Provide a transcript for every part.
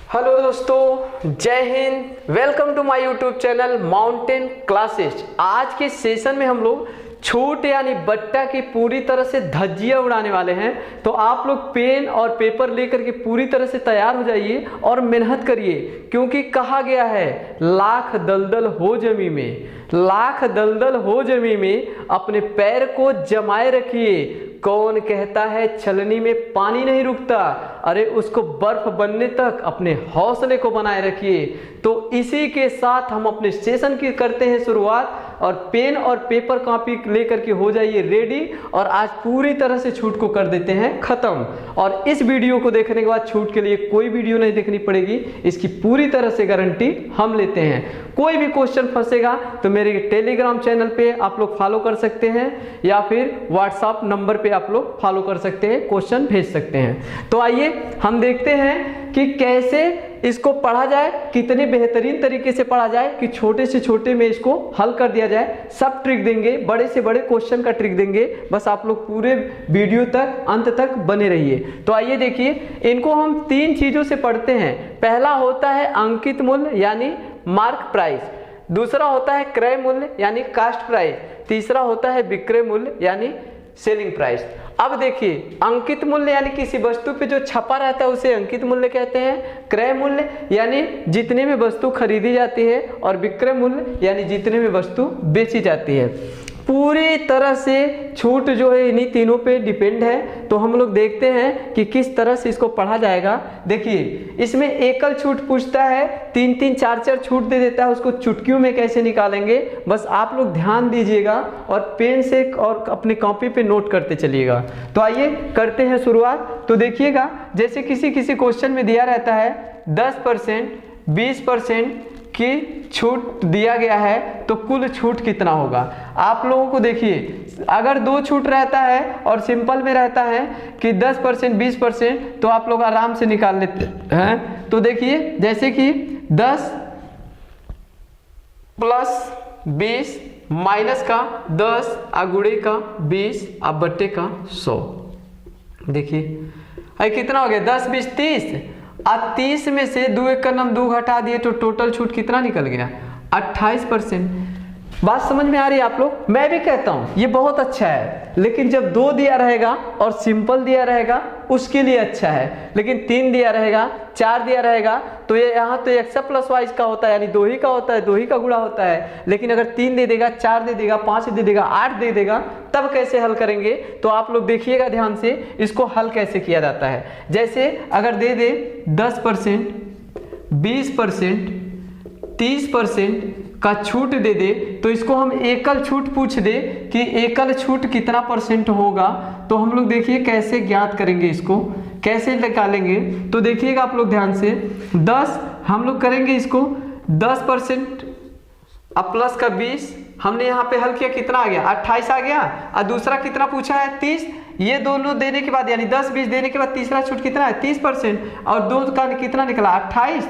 Hello दोस्तों, जय हिंद। Welcome to my YouTube channel mountain classes. आज के सेशन में हम लोग छूट यानी बट्टा की पूरी तरह से धज्जियां उड़ाने वाले हैं। तो आप लोग पेन और पेपर लेकर के पूरी तरह से तैयार हो जाइए और मेहनत करिए, क्योंकि कहा गया है लाख दलदल हो जमी में, लाख दलदल हो जमी में अपने पैर को जमाए रखिए। कौन कहता है छलनी में पानी नहीं रुकता, अरे उसको बर्फ बनने तक अपने हौसले को बनाए रखिए। तो इसी के साथ हम अपने सेशन की करते हैं शुरुआत, और पेन और पेपर कॉपी लेकर के हो जाइए रेडी। और आज पूरी तरह से छूट को कर देते हैं खत्म। और इस वीडियो को देखने के बाद छूट के लिए कोई वीडियो नहीं देखनी पड़ेगी, इसकी पूरी तरह से गारंटी हम लेते हैं। कोई भी क्वेश्चन फंसेगा तो मेरे टेलीग्राम चैनल पे आप लोग फॉलो कर सकते हैं, या फिर व्हाट्सएप नंबर पे आप लोग फॉलो कर सकते हैं, क्वेश्चन भेज सकते हैं। तो आइए हम देखते हैं कि कैसे इसको पढ़ा जाए, कितने बेहतरीन तरीके से पढ़ा जाए कि छोटे से छोटे में इसको हल कर दिया जाए। सब ट्रिक देंगे, बड़े से बड़े क्वेश्चन का ट्रिक देंगे, बस आप लोग पूरे वीडियो तक अंत तक बने रहिए। तो आइए देखिए, इनको हम तीन चीजों से पढ़ते हैं। पहला होता है अंकित मूल्य यानी मार्क प्राइस, दूसरा होता है क्रय मूल्य यानी कास्ट प्राइस, तीसरा होता है विक्रय मूल्य यानी सेलिंग प्राइस। अब देखिए, अंकित मूल्य यानी किसी वस्तु पे जो छपा रहता है उसे अंकित मूल्य कहते हैं। क्रय मूल्य यानी जितने में वस्तु खरीदी जाती है, और विक्रय मूल्य यानी जितने में वस्तु बेची जाती है। पूरी तरह से छूट जो है इन्हीं तीनों पे डिपेंड है। तो हम लोग देखते हैं कि किस तरह से इसको पढ़ा जाएगा। देखिए, इसमें एकल छूट पूछता है, तीन तीन चार चार छूट दे देता है, उसको चुटकियों में कैसे निकालेंगे बस आप लोग ध्यान दीजिएगा और पेन से और अपनी कॉपी पे नोट करते चलिएगा। तो आइए करते हैं शुरुआत। तो देखिएगा, जैसे किसी किसी क्वेश्चन में दिया रहता है 10%, 20% की छूट दिया गया है, तो कुल छूट कितना होगा। आप लोगों को देखिए, अगर दो छूट रहता है और सिंपल में रहता है कि 10%, 20%, तो आप लोग आराम से निकाल लेते हैं। तो देखिए, जैसे कि 10 प्लस 20 माइनस का 10 गुणे का 20 बट्टे का 100। देखिए कितना हो गया, 10 20 30। 30 में से 2 एक का नाम 2 घटा दिए तो टोटल छूट कितना निकल गया, 28%। बात समझ में आ रही है आप लोग। मैं भी कहता हूं ये बहुत अच्छा है, लेकिन जब 2 दिया रहेगा और सिंपल दिया रहेगा उसके लिए अच्छा है, लेकिन 3 दिया रहेगा, 4 दिया रहेगा, तो ये यहाँ तो एक्स प्लस वाइज का होता है, यानी 2 ही का होता है, 2 ही का गुणा होता है। लेकिन अगर 3 दे देगा, 4 दे देगा, 5 दे देगा, 8 दे देगा, तब कैसे हल करेंगे। तो आप लोग देखिएगा ध्यान से, इसको हल कैसे किया जाता है। जैसे अगर दे दे 10%, 20%, 30% का छूट दे दे, तो इसको हम एकल छूट पूछ दे कि एकल छूट कितना परसेंट होगा। तो हम लोग देखिए कैसे ज्ञात करेंगे, इसको कैसे निकालेंगे। तो देखिएगा आप लोग ध्यान से, 10 हम लोग करेंगे इसको 10% अब प्लस का 20, हमने यहाँ पे हल किया, कितना आ गया 28 आ गया। और दूसरा कितना पूछा है 30। ये दोनों देने के बाद यानी 10 20 देने के बाद तीसरा छूट कितना है 30%, और 2 का कितना निकला 28।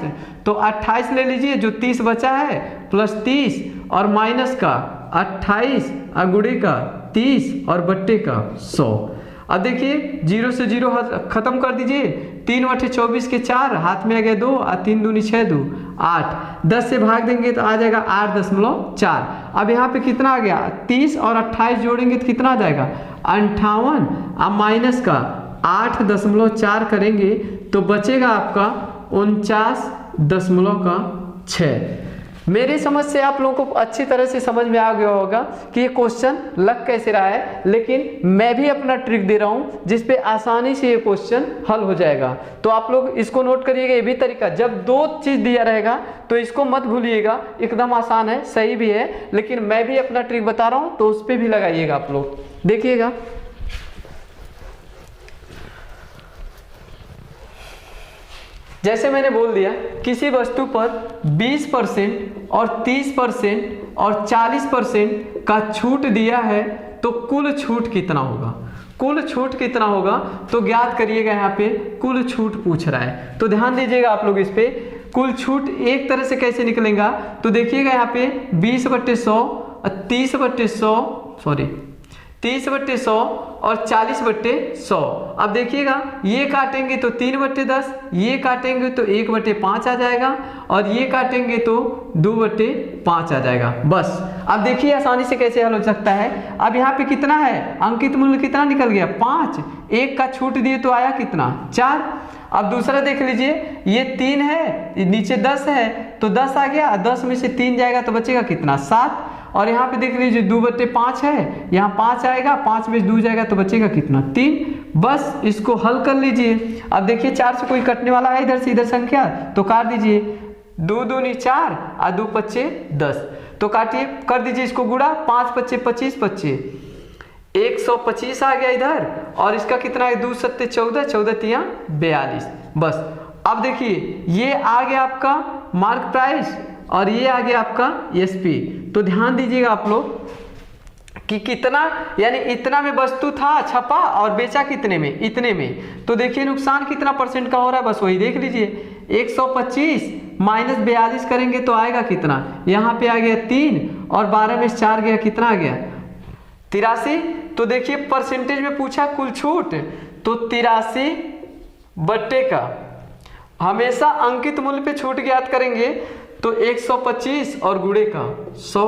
तो 28 ले लीजिए, जो 30 बचा है प्लस 30 और माइनस का 28 गुणे का 30 और बट्टे का 100। अब देखिए 0 से 0 खत्म कर दीजिए, 3 बटे 24 के 4, हाथ में आ गया 2 और 3 दूनी 6 2 8। 10 से भाग देंगे तो आ जाएगा 8.4। अब यहाँ पे कितना आ गया, 30 और 28 जोड़ेंगे तो कितना आ जाएगा 58। अब माइनस का 8.4 करेंगे तो बचेगा आपका 49.6। मेरी समझ से आप लोगों को अच्छी तरह से समझ में आ गया होगा कि ये क्वेश्चन लग कैसे रहा है, लेकिन मैं भी अपना ट्रिक दे रहा हूं जिसपे आसानी से ये क्वेश्चन हल हो जाएगा। तो आप लोग इसको नोट करिएगा। ये भी तरीका, जब 2 चीज दिया रहेगा तो इसको मत भूलिएगा, एकदम आसान है, सही भी है, लेकिन मैं भी अपना ट्रिक बता रहा हूं तो उस पर भी लगाइएगा आप लोग। देखिएगा, जैसे मैंने बोल दिया, किसी वस्तु पर 20% और 30% और 40% का छूट दिया है, तो कुल छूट कितना होगा। कुल छूट कितना होगा तो ज्ञात करिएगा। यहाँ पे कुल छूट पूछ रहा है, तो ध्यान दीजिएगा आप लोग इस पे। कुल छूट एक तरह से कैसे निकलेगा, तो देखिएगा यहाँ पे 20/100, 30/100 30/100 और 40/100। अब देखिएगा ये काटेंगे तो 3/10, ये काटेंगे तो 1/5 आ जाएगा और ये काटेंगे तो 2/5 आ जाएगा। बस अब देखिए आसानी से कैसे हल हो सकता है। अब यहाँ पे कितना है, अंकित मूल्य कितना निकल गया 5, 1 का छूट दिए तो आया कितना 4। अब दूसरा देख लीजिए, ये 3 है, नीचे 10 है तो 10 आ गया, 10 में से 3 जाएगा तो बचेगा कितना 7। और यहाँ पे देख लीजिए 2/5 है, यहाँ 5 आएगा, 5 में 2 जाएगा तो बचेगा कितना 3। बस इसको हल कर लीजिए। अब देखिए 4 से कोई कटने वाला है इधर से इधर संख्या तो काट दीजिए, 2 दूनी 4 और 2 पच्चे 10, तो काटिए कर दीजिए इसको गुणा, 5 पच्चे 25, 125 आ गया इधर और इसका कितना है 2 सत्ते 14, 14 तिया 42। बस अब देखिए ये आ गया आपका मार्क प्राइस और ये आ गया आपका एसपी। तो ध्यान दीजिएगा आप लोग कि कितना यानी इतना में वस्तु था छपा और बेचा कितने में, इतने में। तो देखिए नुकसान कितना परसेंट का हो रहा है, बस वही देख लीजिए। 125 माइनस 42 करेंगे तो आएगा कितना, यहाँ पे आ गया 3 और 12 में 4 गया, कितना आ गया 83। तो देखिए परसेंटेज में पूछा कुल छूट, तो 83 बट्टे का हमेशा अंकित मूल्य पे छूट ज्ञात करेंगे तो 125 और गुणे का 100।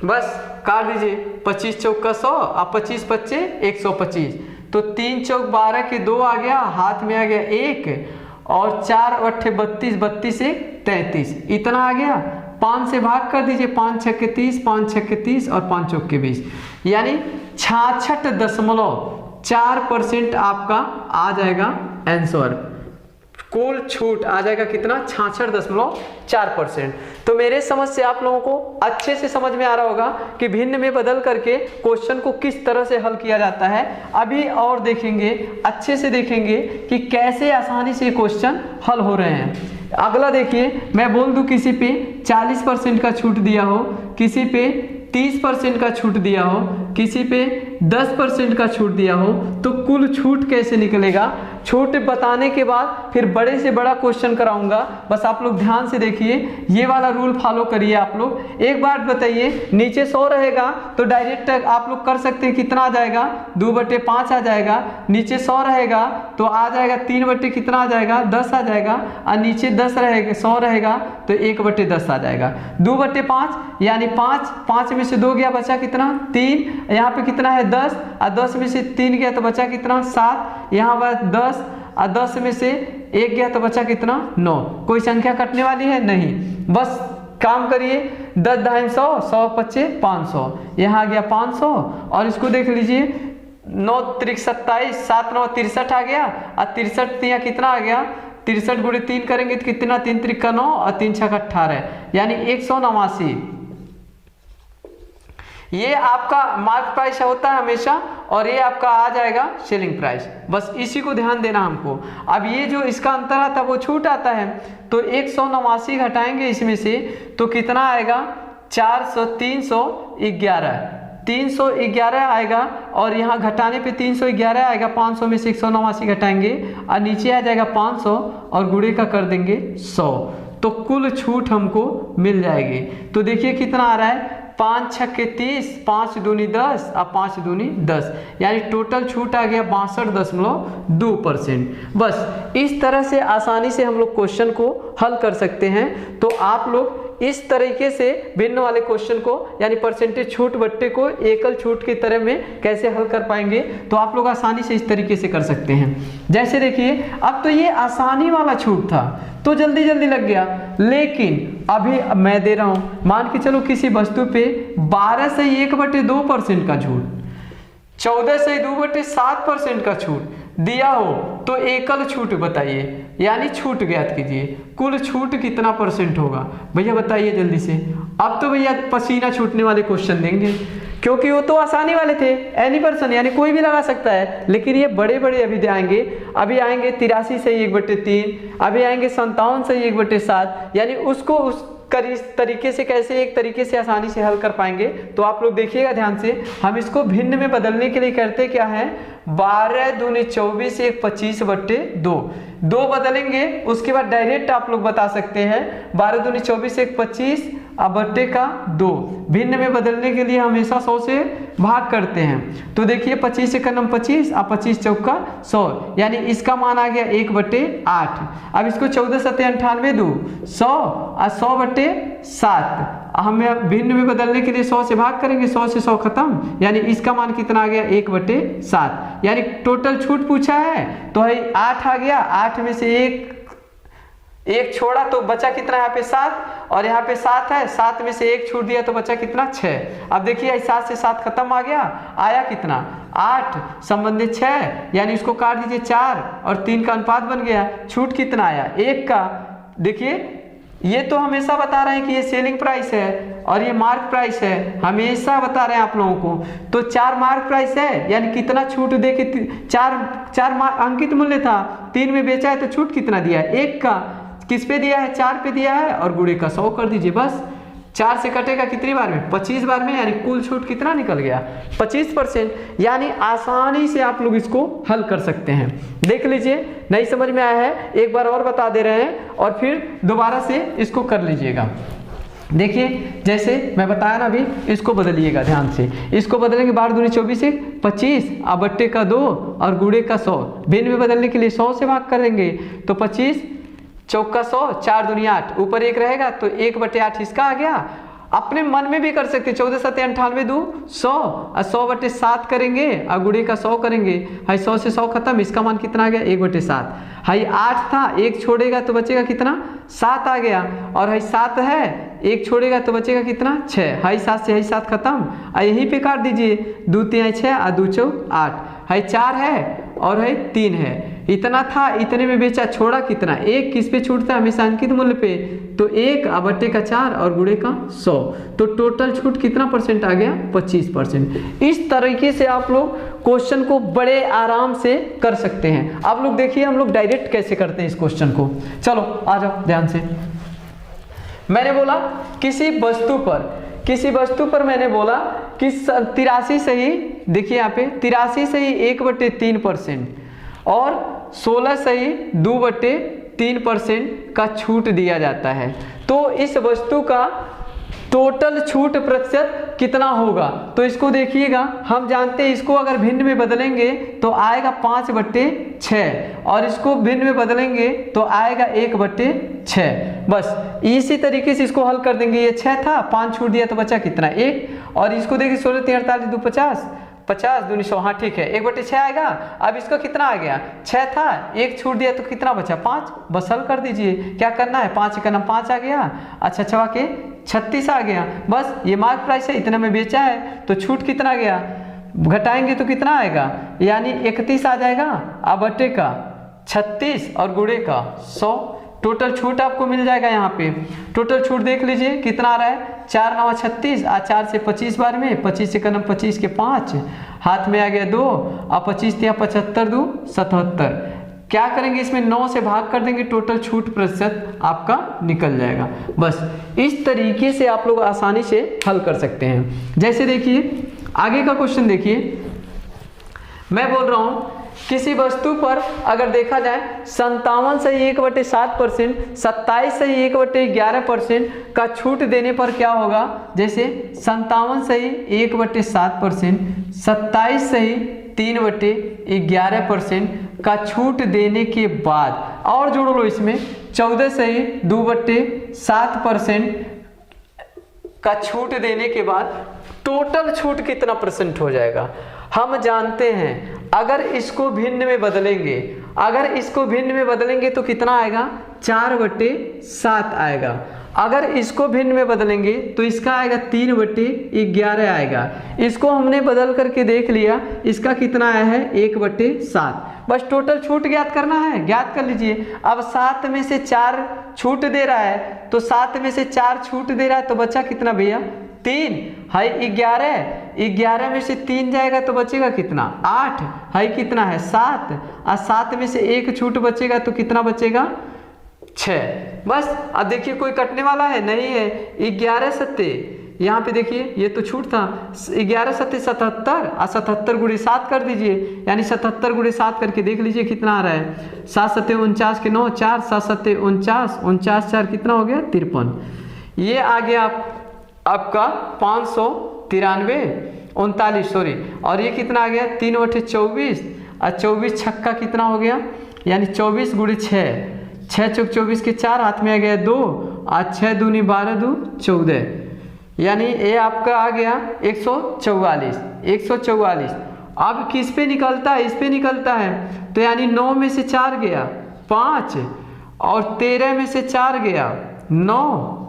बस काट दीजिए, 25 चौका 100 और 25 पच्चे 125, तो 3 चौक 12 के 2 आ गया, हाथ में आ गया 1 और 4 अट्ठे 32, 32 से 33 इतना आ गया। 5 से भाग कर दीजिए, 5 छक्के 30, 5 छक्के 30 और 5 चौके 20, यानी 66.4% आपका आ जाएगा आंसर। कुल छूट आ जाएगा कितना 66.4%। तो मेरे समझ से आप लोगों को अच्छे से समझ में आ रहा होगा कि भिन्न में बदल करके क्वेश्चन को किस तरह से हल किया जाता है। अभी और देखेंगे, अच्छे से देखेंगे कि कैसे आसानी से क्वेश्चन हल हो रहे हैं। अगला देखिए, मैं बोल दूं किसी पे 40% का छूट दिया हो, किसी पे 30% का छूट दिया हो, किसी पे 10% का छूट दिया हो, तो कुल छूट कैसे निकलेगा। छूट बताने के बाद फिर बड़े से बड़ा क्वेश्चन कराऊंगा, बस आप लोग ध्यान से देखिए, ये वाला रूल फॉलो करिए आप लोग। एक बात बताइए, नीचे 100 रहेगा तो डायरेक्ट आप लोग कर सकते हैं, कितना आ जाएगा 2/5 आ जाएगा। नीचे 100 रहेगा तो आ जाएगा 3 कितना आ जाएगा 10 आ जाएगा, और नीचे 10 रहेगा 100 रहेगा तो 1/10 आ जाएगा। 2/5 यानी 5 में से 2 गया, बचा कितना 3, यहाँ पे कितना है 10 और 10 में से 3 गया तो बचा कितना 7, यहाँ पर 10 और 10 में से 1 गया तो बचा कितना 9। कोई संख्या कटने वाली है नहीं, बस काम करिए 10 ढाई 100, 100 पच्चे 500, यहाँ आ गया 500 और इसको देख लीजिए 9 त्रिक 27, 7 9 63 आ गया और 63 यहाँ कितना आ गया 63 गुणे 3 करेंगे तो कितना 3 त्रिक का 9 और 3 छक 18 यानी 189। ये आपका मार्क प्राइस होता है हमेशा और ये आपका आ जाएगा सेलिंग प्राइस, बस इसी को ध्यान देना हमको। अब ये जो इसका अंतर आता है वो छूट आता है, तो 189 घटाएंगे इसमें से तो कितना आएगा 311 आएगा और यहाँ घटाने पे 311 आएगा, 500 में से 189 घटाएंगे और नीचे आ जाएगा 500 और गुणे का कर देंगे 100, तो कुल छूट हमको मिल जाएगी। तो देखिए कितना आ रहा है 5 छक्के 30, 5 दूनी 10 और 5 दूनी 10, यानी टोटल छूट आ गया 62.2%। बस इस तरह से आसानी से हम लोग क्वेश्चन को हल कर सकते हैं। तो आप लोग इस तरीके से भिन्न वाले क्वेश्चन को यानी परसेंटेज छूट बट्टे को एकल छूट की तरह में कैसे हल कर पाएंगे, तो आप लोग आसानी से इस तरीके से कर सकते हैं। जैसे देखिए अब तो ये आसानी वाला छूट था तो जल्दी जल्दी लग गया, लेकिन अभी मैं दे रहा हूं, मान के चलो किसी वस्तु पे 12 से 1/2% का छूट, 14 से 2/7% का छूट दिया हो तो एकल छूट बताइए, यानी छूट ज्ञात कीजिए। कुल छूट कितना परसेंट होगा भैया बताइए जल्दी से। अब तो भैया पसीना छूटने वाले क्वेश्चन देंगे, क्योंकि वो तो आसानी वाले थे, एनी पर्सन यानी कोई भी लगा सकता है, लेकिन ये बड़े बड़े अभी आएंगे। अभी आएंगे 83 से 1/3, अभी आएंगे 57 से 1/7, यानी उसको उस तरीके से कैसे एक तरीके से आसानी से हल कर पाएंगे। तो आप लोग देखिएगा ध्यान से, हम इसको भिन्न में बदलने के लिए करते क्या है 12 दूनी 24 1 25/2, 2 बदलेंगे उसके बाद डायरेक्ट आप लोग बता सकते हैं 12 दूनी 24 1 25 अब बट्टे का 2। भिन्न में बदलने के लिए हमेशा 100 से भाग करते हैं। तो देखिए 25 एक नम 25 और 25 चौका 100, यानी इसका मान आ गया 1/8। अब इसको 14 सत्ते 98 दो 100 और 100/7। हमें भिन्न में बदलने के लिए 100 से भाग करेंगे, 100 से 100 खत्म, यानी इसका मान कितना आ गया 1/7। यानी टोटल छूट पूछा है तो है 8 आ गया, 8 में से एक छोड़ा तो बचा कितना यहाँ पे 7, और यहाँ पे 7 है, 7 में से 1 छूट दिया तो बचा कितना 6। अब देखिए 7 से 7 खत्म आ गया, आया कितना 8 संबंधित 6, यानी इसको काट दीजिए 4 और 3 का अनुपात बन गया। छूट कितना आया 1 का। देखिए ये तो हमेशा बता रहे हैं कि ये सेलिंग प्राइस है और ये मार्क प्राइस है, हमेशा बता रहे हैं आप लोगों को। तो 4 मार्क प्राइस है, यानी कितना छूट दे के 4 अंकित मूल्य था, 3 में बेचा है तो छूट कितना दिया है 1 का। किस पे दिया है 4 पे दिया है, और गुणे का 100 कर दीजिए। बस 4 से कटेगा कितनी बार में 25 बार में, यानी कुल छूट कितना निकल गया 25%। यानी आसानी से आप लोग इसको हल कर सकते हैं। देख लीजिए नहीं समझ में आया है एक बार और बता दे रहे हैं और फिर दोबारा से इसको कर लीजिएगा। देखिए जैसे मैं बताया ना अभी, इसको बदलिएगा ध्यान से। इसको बदलेंगे 12 दूनी 24 1 25 अब बट्टे का 2 और गुणे का 100। भिन्न में बदलने के लिए 100 से भाग करेंगे तो 25 चौका 100, 4 दूनी 8, ऊपर 1 रहेगा तो 1/8 इसका आ गया। अपने मन में भी कर सकते 14 सत्ते 98 दो 100 और 100/7 करेंगे और गुणे का 100 करेंगे। हाई 100 से 100 खत्म, इसका मान कितना आ गया 1/7। हाई 8 था, 1 छोड़ेगा तो बचेगा कितना 7 आ गया, और हाई 7 है 1 छोड़ेगा तो बचेगा कितना 6। हाई 7 से हाई 7 खत्म, और यहीं पे काट दीजिए 2 3 6 और 2 4 8। हाई 4 है और है 3 है, इतना था, इतने में बेचा, छोड़ा कितना 1। किस पे छूटता है हमेशा अंकित मूल्य पे, तो 1 और बट्टे का 4 और गुणे का 100। तो टोटल छूट कितना परसेंट आ गया 25%। इस तरीके से आप लोग क्वेश्चन को बड़े आराम से कर सकते हैं। आप लोग देखिए हम लोग डायरेक्ट कैसे करते हैं इस क्वेश्चन को। चलो आ जाओ ध्यान से। मैंने बोला किसी वस्तु पर मैंने बोला कि 83 सही, देखिए यहाँ पे 83 सही 1/3% और 16 सही 2/3% का छूट दिया जाता है। तो इस वस्तु का टोटल छूट प्रतिशत कितना होगा। तो इसको देखिएगा, हम जानते हैं इसको अगर भिन्न में बदलेंगे तो आएगा 5/6 और इसको भिन्न में बदलेंगे तो आएगा 1/6। बस इसी तरीके से इसको हल कर देंगे। ये 6 था, 5 छूट दिया तो बचा कितना 1, और इसको देखिए 16 3 48 2 50, 50 दूनी 100, हाँ ठीक है 1/6 आएगा। अब इसका कितना आ गया 6 था, 1 छूट दिया तो कितना बचा 5। बस हल कर दीजिए, क्या करना है 5 का नाम 5 आ गया, अच्छा 6 के 36 आ गया। बस ये मार्क प्राइस है, इतना में बेचा है तो छूट कितना गया, घटाएंगे तो कितना आएगा, यानी 31 आ जाएगा। अब बट्टे का 36 और गुणे का 100, टोटल छूट आपको मिल जाएगा। यहाँ पे टोटल छूट देख लीजिए कितना आ रहा है 4 9 36 और 4 से 25 बार में 25 से कदम 25 के 5 हाथ में आ गया 2 और 25 या 75 2 77। क्या करेंगे इसमें 9 से भाग कर देंगे, टोटल छूट प्रतिशत आपका निकल जाएगा। बस इस तरीके से आप लोग आसानी से हल कर सकते हैं। जैसे देखिए आगे का क्वेश्चन देखिए, मैं बोल रहा हूं किसी वस्तु पर अगर देखा जाए 57 सही 1/7%, 27 सही 1/11% का छूट देने पर क्या होगा। जैसे 57 सही 1/7%, 27 सही 3/11% का छूट देने के बाद, और जोड़ लो इसमें 14 सही 2/7% का छूट देने के बाद टोटल छूट कितना परसेंट हो जाएगा। हम जानते हैं अगर इसको भिन्न में बदलेंगे तो कितना आएगा 4/7 आएगा। अगर इसको भिन्न में बदलेंगे तो इसका आएगा 3/11 आएगा। इसको हमने बदल करके देख लिया, इसका कितना आया है 1/7। बस टोटल छूट ज्ञात करना है, ज्ञात कर लीजिए। अब 7 में से 4 छूट दे रहा है, तो 7 में से 4 छूट दे रहा है तो बचा कितना भैया 3। हाई 11 में से 3 जाएगा तो बचेगा कितना 8। हाई कितना है 7 और 7 में से 1 छूट बचेगा तो कितना बचेगा 6। बस अब देखिए कोई कटने वाला है नहीं है, 11 सत्ते यहाँ पे देखिए ये तो छूट था, 11 सत्ते 77 और 77 गुणे 7 कर दीजिए, यानी 77 गुणे 7 करके देख लीजिए कितना आ रहा है। 7 सत्ते 49 के 9 4, 7 सत्ते 49, 49 4 कितना हो गया 53। ये आ गया आपका 593 सॉरी, और ये कितना आ गया 3/24 और 24 छक्का कितना हो गया, यानी 24 गुणे 6, 6 चौक 24 के 4 हाथ में आ गया 2 और 6 दूनी 12 2 14, यानी ये आपका आ गया 144। अब किस पे निकलता है, इस पे निकलता है, तो यानी 9 में से 4 गया 5 और 13 में से 4 गया 9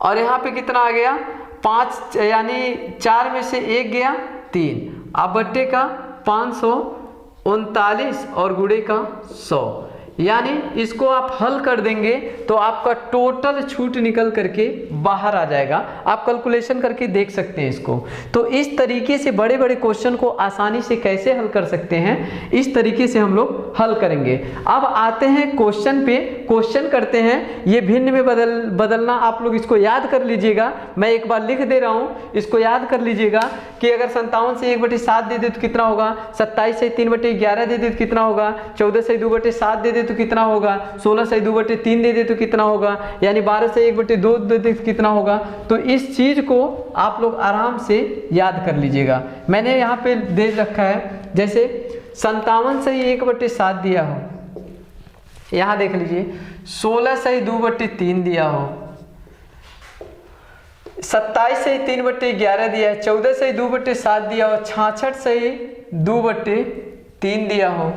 और यहाँ पे कितना आ गया 5, यानी 4 में से 1 गया 3। अब बट्टे का 539 और गुणे का 100, यानी इसको आप हल कर देंगे तो आपका टोटल छूट निकल करके बाहर आ जाएगा। आप कैलकुलेशन करके देख सकते हैं इसको। तो इस तरीके से बड़े बड़े क्वेश्चन को आसानी से कैसे हल कर सकते हैं, इस तरीके से हम लोग हल करेंगे। अब आते हैं क्वेश्चन पे, क्वेश्चन करते हैं। ये भिन्न में बदलना आप लोग इसको याद कर लीजिएगा, मैं एक बार लिख दे रहा हूँ, इसको याद कर लीजिएगा कि अगर 57 से 1/7 दे दे तो कितना होगा, 27 से 3/11 दे दे तो कितना होगा, 14 से 2/7 दे दे तो कितना होगा, 16 से 2/3 दे दे तो कितना होगा, यानी 12 से 1/2 दे दे तो कितना होगा। तो इस चीज को आप लोग आराम से याद कर लीजिएगा। मैंने यहाँ पे दे रखा है, जैसे 57 से 1/7 दिया हो, यहाँ देख लीजिए 16 से 2/3 दिया हो, 27 से 3/11 दिया है, 14 से 2/7 दिया हो, 66 से 2/3 दिया हो।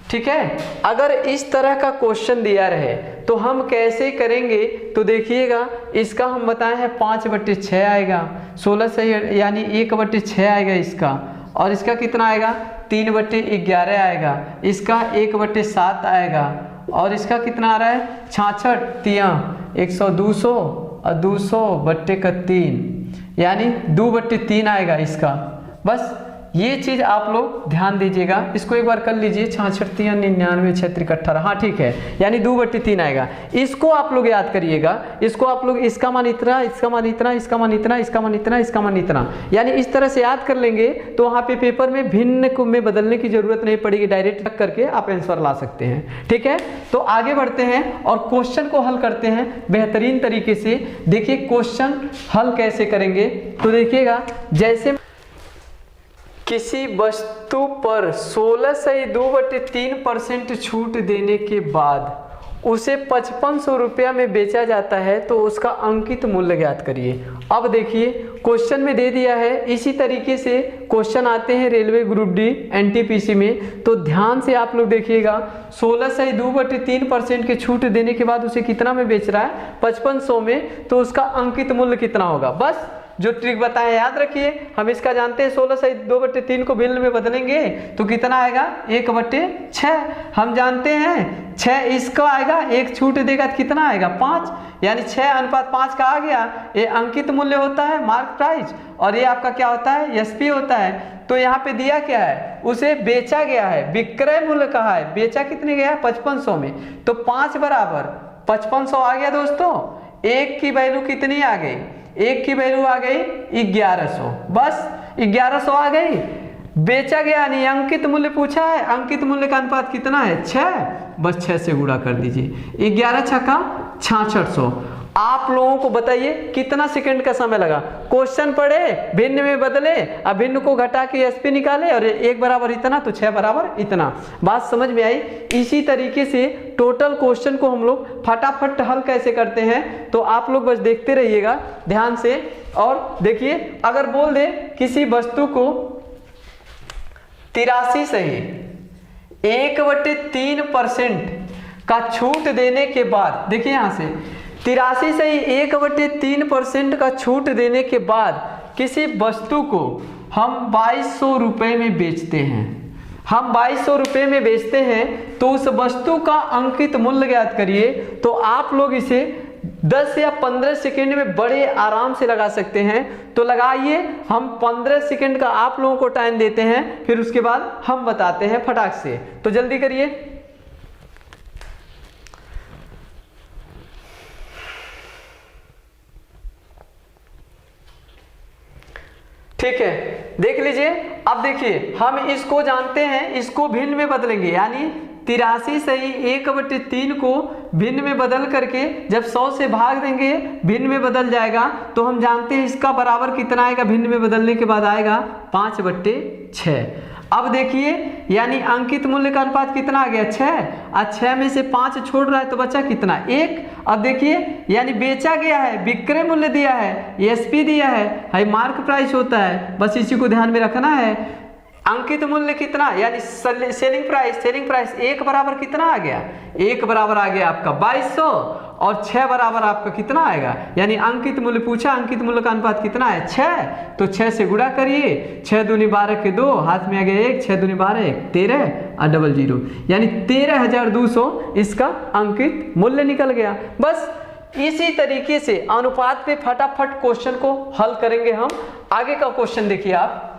ठीक है, अगर इस तरह का क्वेश्चन दिया रहे तो हम कैसे करेंगे, तो देखिएगा इसका हम बताए हैं 5/6 आएगा, 16 से यानी 1/6 आएगा इसका, और इसका कितना आएगा 3/11 आएगा, इसका 1/7 आएगा, और इसका कितना आ रहा है 66 3 100 200 और 200/3 यानी 2/3 आएगा इसका। बस ये चीज आप लोग ध्यान दीजिएगा, इसको एक बार कर लीजिए, 66 3 99 6 18, हाँ ठीक है, यानी 2/3 आएगा। इसको आप लोग याद करिएगा, इसको आप लोग इसका मान इतना, इसका मान इतना, इसका मान इतना, इसका मान इतना, इसका मान इतना, यानी इस तरह से याद कर लेंगे तो वहाँ पे पेपर में भिन्न को में बदलने की जरूरत नहीं पड़ेगी, डायरेक्ट रख करके आप आंसर ला सकते हैं। ठीक है, तो आगे बढ़ते हैं और क्वेश्चन को हल करते हैं बेहतरीन तरीके से। देखिए क्वेश्चन हल कैसे करेंगे, तो देखिएगा जैसे किसी वस्तु पर 16 से 2/3% छूट देने के बाद उसे 5500 रुपया में बेचा जाता है तो उसका अंकित मूल्य ज्ञात करिए। अब देखिए क्वेश्चन में दे दिया है, इसी तरीके से क्वेश्चन आते हैं रेलवे ग्रुप डी एनटीपीसी में, तो ध्यान से आप लोग देखिएगा 16 से 2/3% के छूट देने के बाद उसे कितना में बेच रहा है 5500 में, तो उसका अंकित मूल्य कितना होगा। बस जो ट्रिक बताएं याद रखिए, हम इसका जानते हैं 16 से 2/3 को बिल में बदलेंगे तो कितना आएगा 1/6, हम जानते हैं 6 इसका आएगा, एक छूट देगा तो कितना आएगा 5, यानी 6:5 का आ गया। ये अंकित मूल्य होता है, मार्क प्राइस, और ये आपका क्या होता है एसपी होता है। तो यहाँ पे दिया क्या है, उसे बेचा गया है, विक्रय मूल्य कहा है, बेचा कितने गया है 5500 में, तो 5 बराबर 5500 आ गया दोस्तों। एक की वैल्यू कितनी आ गई, एक की वैल्यू आ गई 1100, बस 1100 आ गई, बेचा गया नहीं, अंकित मूल्य पूछा है, अंकित मूल्य का अनुपात कितना है 6, बस 6 से गुणा कर दीजिए, 11 छक्का 6600। आप लोगों को बताइए कितना सेकंड का समय लगा, क्वेश्चन पढ़े, भिन्न में बदले, अब भिन्न को घटा के एसपी निकाले, और 1 बराबर इतना तो 6 बराबर इतना। बात समझ में आई। इसी तरीके से टोटल क्वेश्चन को हम लोग फटाफट हल कैसे करते हैं, तो आप लोग बस देखते रहिएगा ध्यान से। और देखिए अगर बोल दे किसी वस्तु को 83 से 1/3% का छूट देने के बाद, देखिए यहां से 83 से 1/3% का छूट देने के बाद किसी वस्तु को हम 2200 रुपए में बेचते हैं, हम 2200 रुपए में बेचते हैं, तो उस वस्तु का अंकित मूल्य ज्ञात करिए। तो आप लोग इसे 10 या 15 सेकेंड में बड़े आराम से लगा सकते हैं। तो लगाइए, हम 15 सेकेंड का आप लोगों को टाइम देते हैं, फिर उसके बाद हम बताते हैं फटाक से, तो जल्दी करिए। ठीक है, देख लीजिए। अब देखिए हम इसको जानते हैं, इसको भिन्न में बदलेंगे, यानी 83 सही 1/3 को भिन्न में बदल करके जब 100 से भाग देंगे भिन्न में बदल जाएगा, तो हम जानते हैं इसका बराबर कितना आएगा, भिन्न में बदलने के बाद आएगा 5/6। अब देखिए यानी अंकित मूल्य का अनुपात कितना आ गया, 6। और 6 में से 5 छोड़ रहा है तो बचा कितना, 1। अब देखिए यानी बेचा गया है, विक्रय मूल्य दिया है, एसपी दिया है, मार्क प्राइस होता है, बस इसी को ध्यान में रखना है। अंकित मूल्य कितना, यानी सेलिंग प्राइस 1 बराबर कितना आ गया, 1 बराबर आ गया आपका 2200, और 6 बराबर आपका कितना आएगा, यानी अंकित मूल्य पूछा, अंकित मूल्य का अनुपात कितना है 6, तो 6 से गुणा करिए, 6 दूनी 12 के 2, हाथ में आ गया 1, 6 दूनी 12 1, 13 और 00, यानी 13,200 इसका अंकित मूल्य निकल गया। बस इसी तरीके से अनुपात पे फटाफट क्वेश्चन को हल करेंगे हम। आगे का क्वेश्चन देखिए आप,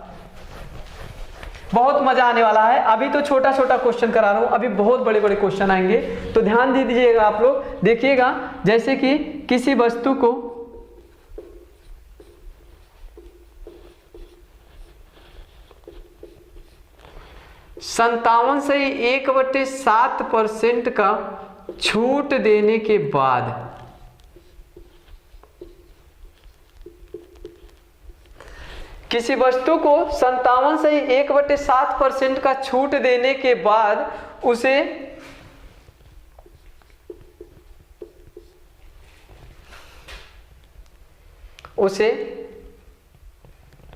बहुत मजा आने वाला है। अभी तो छोटा छोटा क्वेश्चन करा रहा हूं, अभी बहुत बड़े बड़े क्वेश्चन आएंगे, तो ध्यान दे दीजिएगा आप लोग। देखिएगा जैसे कि किसी वस्तु को संतावन से 1/7% का छूट देने के बाद किसी वस्तु को 57 से 1/7% का छूट देने के बाद उसे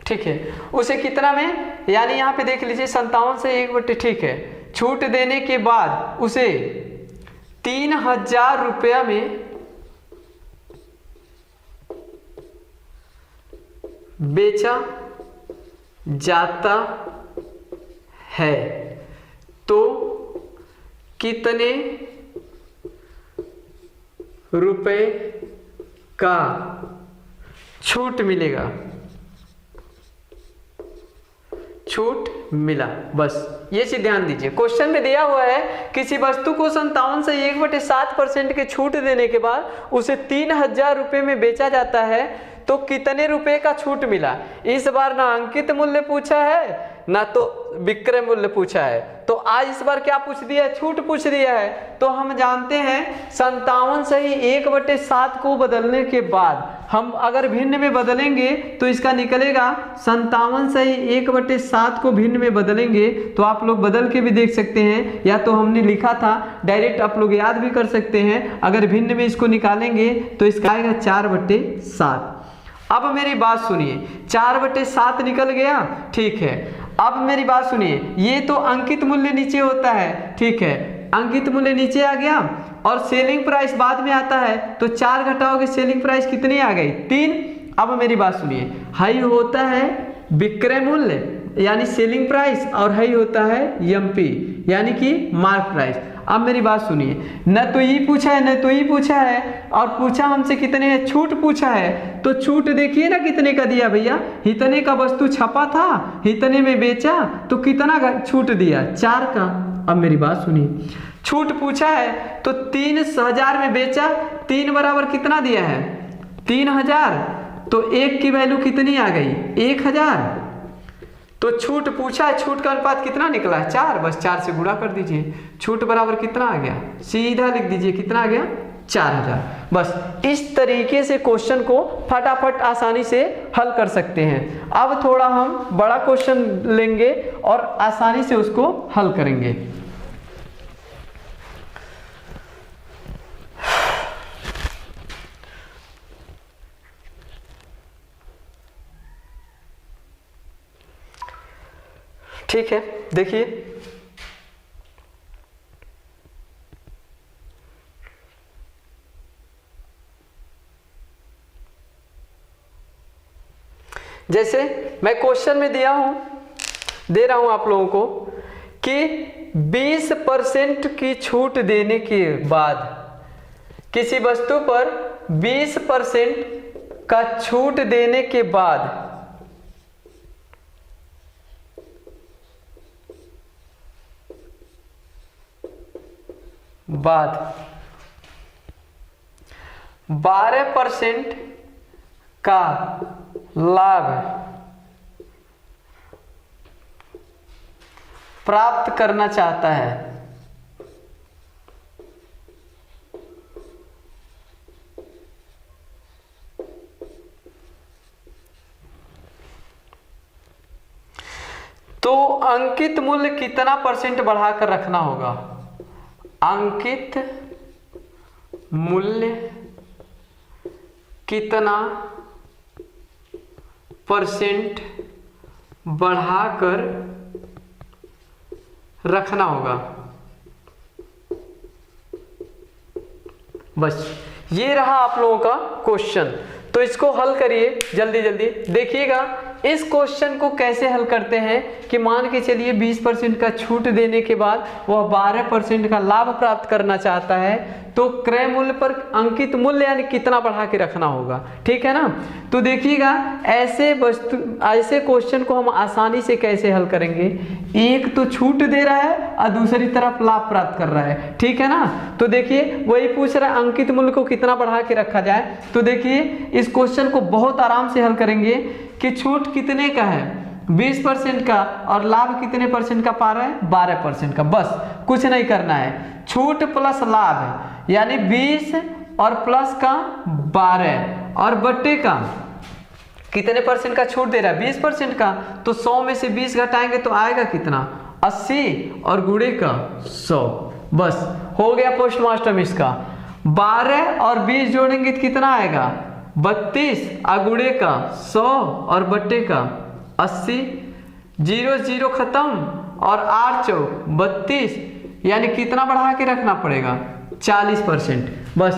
ठीक है, उसे कितना में, यानी यहां पे देख लीजिए 57 से 1/, ठीक है, छूट देने के बाद उसे 3000 रुपया में बेचा जाता है, तो कितने रुपए का छूट मिलेगा, छूट मिला। बस ये चीज ध्यान दीजिए, क्वेश्चन में दिया हुआ है किसी वस्तु को 57 से 1/7% के छूट देने के बाद उसे 3000 रुपए में बेचा जाता है, तो कितने रुपए का छूट मिला। इस बार ना अंकित मूल्य पूछा है ना तो विक्रय मूल्य पूछा है, तो आज इस बार क्या पूछ दिया है, छूट पूछ दिया है। तो हम जानते हैं 57 से ही 1/7 को बदलने के बाद हम अगर भिन्न में बदलेंगे तो इसका निकलेगा 57 से ही 1/7 को भिन्न में बदलेंगे, तो आप लोग बदल के भी देख सकते हैं, या तो हमने लिखा था डायरेक्ट आप लोग याद भी कर सकते हैं। अगर भिन्न में इसको निकालेंगे तो इसका आएगा 4/7। अब मेरी बात सुनिए, 4/7 निकल गया, ठीक है। अब मेरी बात सुनिए, ये तो अंकित मूल्य नीचे होता है, ठीक है, अंकित मूल्य नीचे आ गया और सेलिंग प्राइस बाद में आता है, तो 4 घटाओगे सेलिंग प्राइस कितनी आ गई, 3। अब मेरी बात सुनिए, हाई होता है विक्रय मूल्य यानी सेलिंग प्राइस, और हाई होता है एमपी यानी कि मार्क प्राइस। अब मेरी बात सुनिए, न तो ये पूछा है न तो ये पूछा है, और पूछा हमसे कितने है, छूट पूछा है, तो छूट देखिए ना कितने का दिया भैया, इतने का वस्तु छपा था, इतने में बेचा, तो कितना छूट दिया, 4 का। अब मेरी बात सुनिए, छूट पूछा है तो 3000 में बेचा, 3 बराबर कितना दिया है 3000, तो 1 की वैल्यू कितनी आ गई 1000, तो छूट पूछा है, छूट का अनुपात कितना निकला है 4, बस 4 से गुणा कर दीजिए, छूट बराबर कितना आ गया, सीधा लिख दीजिए कितना आ गया 4000। बस इस तरीके से क्वेश्चन को फटाफट आसानी से हल कर सकते हैं। अब थोड़ा हम बड़ा क्वेश्चन लेंगे और आसानी से उसको हल करेंगे। ठीक है, देखिए जैसे मैं क्वेश्चन में दे रहा हूं आप लोगों को कि 20% की छूट देने के बाद किसी वस्तु पर 20% का छूट देने के बाद 12% का लाभ प्राप्त करना चाहता है। तो अंकित मूल्य कितना % बढ़ाकर रखना होगा? अंकित मूल्य कितना % बढ़ाकर रखना होगा? बस ये रहा आप लोगों का क्वेश्चन। तो इसको हल करिए जल्दी जल्दी। देखिएगा इस क्वेश्चन को कैसे हल करते हैं कि मान के चलिए 20% का छूट देने के बाद वह 12% का लाभ प्राप्त करना चाहता है, तो क्रय मूल्य पर अंकित मूल्य यानी कितना बढ़ा के रखना होगा, ठीक है ना। तो देखिएगा ऐसे क्वेश्चन को हम आसानी से कैसे हल करेंगे। एक तो छूट दे रहा है और दूसरी तरफ लाभ प्राप्त कर रहा है, ठीक है ना। तो देखिए वही पूछ रहा है अंकित मूल्य को कितना बढ़ा के रखा जाए। तो देखिए इस क्वेश्चन को बहुत आराम से हल करेंगे कि छूट कितने का है, 20% का, और लाभ कितने % का पा रहा है, 12% का। बस कुछ नहीं करना है, छूट प्लस लाभ है यानी 20 और प्लस का 12 और बट्टे का कितने % का छूट दे रहा है, 20% का। तो 100 में से 20 घटाएंगे तो आएगा कितना, 80 और गुणे का 100। बस हो गया पोस्टमास्टर इसका। 12 और 20 जोड़ेंगे तो कितना आएगा, 32 गुणे का 100 और बट्टे का 80। 0 0 खत्म और 8 चौक 32, यानी कितना बढ़ा के रखना पड़ेगा, 40%। बस